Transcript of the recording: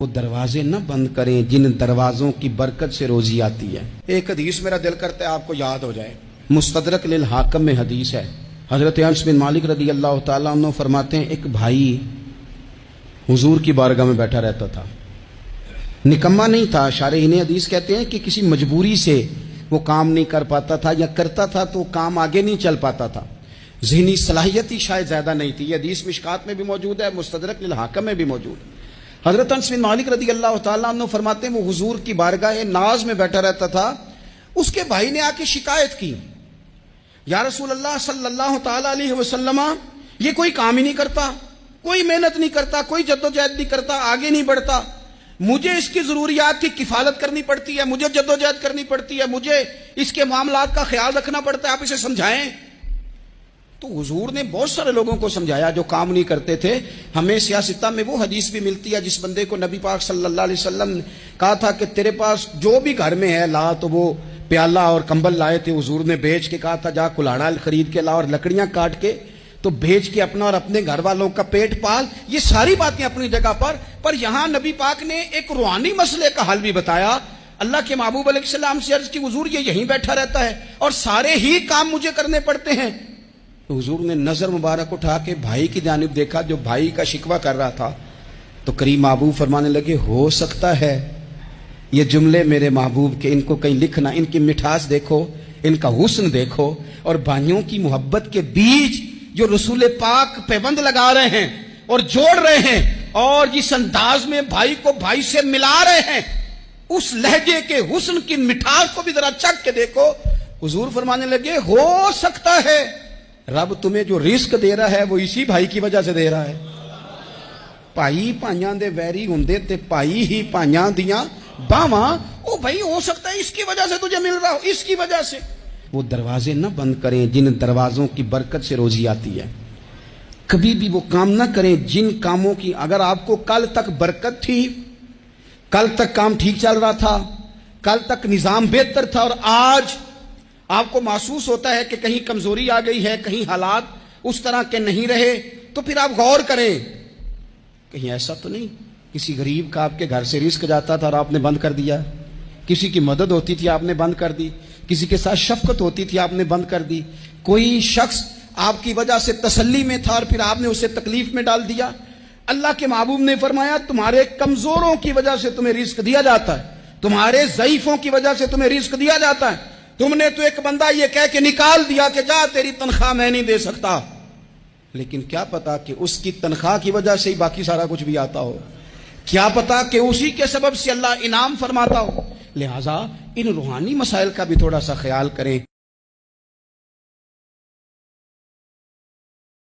وہ دروازے نہ بند کریں جن دروازوں کی برکت سے روزی آتی ہے۔ ایک حدیث میرا دل کرتا ہے آپ کو یاد ہو جائے، مستدرک للحاکم میں حدیث ہے۔ حضرت انس بن مالک رضی اللہ تعالیٰ عنہ فرماتے ہیں ایک بھائی حضور کی بارگاہ میں بیٹھا رہتا تھا، نکما نہیں تھا، شارحین حدیث کہتے ہیں کہ کسی مجبوری سے وہ کام نہیں کر پاتا تھا، یا کرتا تھا تو کام آگے نہیں چل پاتا تھا، ذہنی صلاحیت ہی شاید زیادہ نہیں تھی۔ یہ حدیث مشکات میں بھی موجود ہے، مستدرک للحاکم میں بھی موجود ہے۔ حضرت انس بن مالک رضی اللہ تعالیٰ عنہ فرماتے ہیں وہ حضور کی بارگاہ ناز میں بیٹھا رہتا تھا، اس کے بھائی نے آ کے شکایت کی، یا رسول اللہ صلی اللہ تعالیٰ علیہ وسلم، یہ کوئی کام ہی نہیں کرتا، کوئی محنت نہیں کرتا، کوئی جدوجہد نہیں کرتا، آگے نہیں بڑھتا، مجھے اس کی ضروریات کی کفالت کرنی پڑتی ہے، مجھے جدوجہد کرنی پڑتی ہے، مجھے اس کے معاملات کا خیال رکھنا پڑتا ہے، آپ اسے سمجھائیں۔ تو حضور نے بہت سارے لوگوں کو سمجھایا جو کام نہیں کرتے تھے۔ ہمیں سیاستہ میں وہ حدیث بھی ملتی ہے جس بندے کو نبی پاک صلی اللہ علیہ وسلم نے کہا تھا کہ تیرے پاس جو بھی گھر میں ہے لا، تو وہ پیالہ اور کمبل لائے تھے، حضور نے بیچ کے کہا تھا جا کلاڑا خرید کے لا اور لکڑیاں کاٹ کے تو بیچ کے اپنا اور اپنے گھر والوں کا پیٹ پال۔ یہ ساری باتیں اپنی جگہ پر یہاں نبی پاک نے ایک روحانی مسئلے کا حل بھی بتایا۔ اللہ کے محبوب علیہ السلام سے عرض کی حضور یہ یہیں بیٹھا رہتا ہے اور سارے ہی کام مجھے کرنے پڑتے ہیں۔ تو حضور نے نظر مبارک اٹھا کے بھائی کی جانب دیکھا جو بھائی کا شکوہ کر رہا تھا، تو کریم محبوب فرمانے لگے ہو سکتا ہے یہ جملے میرے محبوب کے ان کو کہیں لکھنا، ان کی مٹھاس دیکھو، ان کا حسن دیکھو، اور بھائیوں کی محبت کے بیج جو رسول پاک پیوند لگا رہے ہیں اور جوڑ رہے ہیں، اور جس انداز میں بھائی کو بھائی سے ملا رہے ہیں، اس لہجے کے حسن کی مٹھاس کو بھی ذرا چکھ کے دیکھو۔ حضور فرمانے لگے ہو سکتا ہے رب تمہیں جو رزق دے رہا ہے وہ اسی بھائی کی وجہ سے دے رہا ہے۔ بھائی پائیاں دے ویری ہوندے تے بھائی ہی پائیاں دیاں باواں، او بھائی ہو سکتا ہے اس کی وجہ سے تجھے مل رہا ہو، اس کی وجہ سے۔ وہ دروازے نہ بند کریں جن دروازوں کی برکت سے روزی آتی ہے۔ کبھی بھی وہ کام نہ کریں جن کاموں کی اگر آپ کو کل تک برکت تھی، کل تک کام ٹھیک چل رہا تھا، کل تک نظام بہتر تھا، اور آج آپ کو محسوس ہوتا ہے کہ کہیں کمزوری آ گئی ہے، کہیں حالات اس طرح کے نہیں رہے، تو پھر آپ غور کریں کہیں ایسا تو نہیں کسی غریب کا آپ کے گھر سے رزق جاتا تھا اور آپ نے بند کر دیا، کسی کی مدد ہوتی تھی آپ نے بند کر دی، کسی کے ساتھ شفقت ہوتی تھی آپ نے بند کر دی، کوئی شخص آپ کی وجہ سے تسلی میں تھا اور پھر آپ نے اسے تکلیف میں ڈال دیا۔ اللہ کے محبوب نے فرمایا تمہارے کمزوروں کی وجہ سے تمہیں رزق دیا جاتا ہے، تمہارے ضعیفوں کی وجہ سے تمہیں رزق دیا جاتا ہے۔ تم نے تو ایک بندہ یہ کہہ کے نکال دیا کہ جا تیری تنخواہ میں نہیں دے سکتا، لیکن کیا پتا کہ اس کی تنخواہ کی وجہ سے ہی باقی سارا کچھ بھی آتا ہو، کیا پتا کہ اسی کے سبب سے اللہ انعام فرماتا ہو۔ لہٰذا ان روحانی مسائل کا بھی تھوڑا سا خیال کریں۔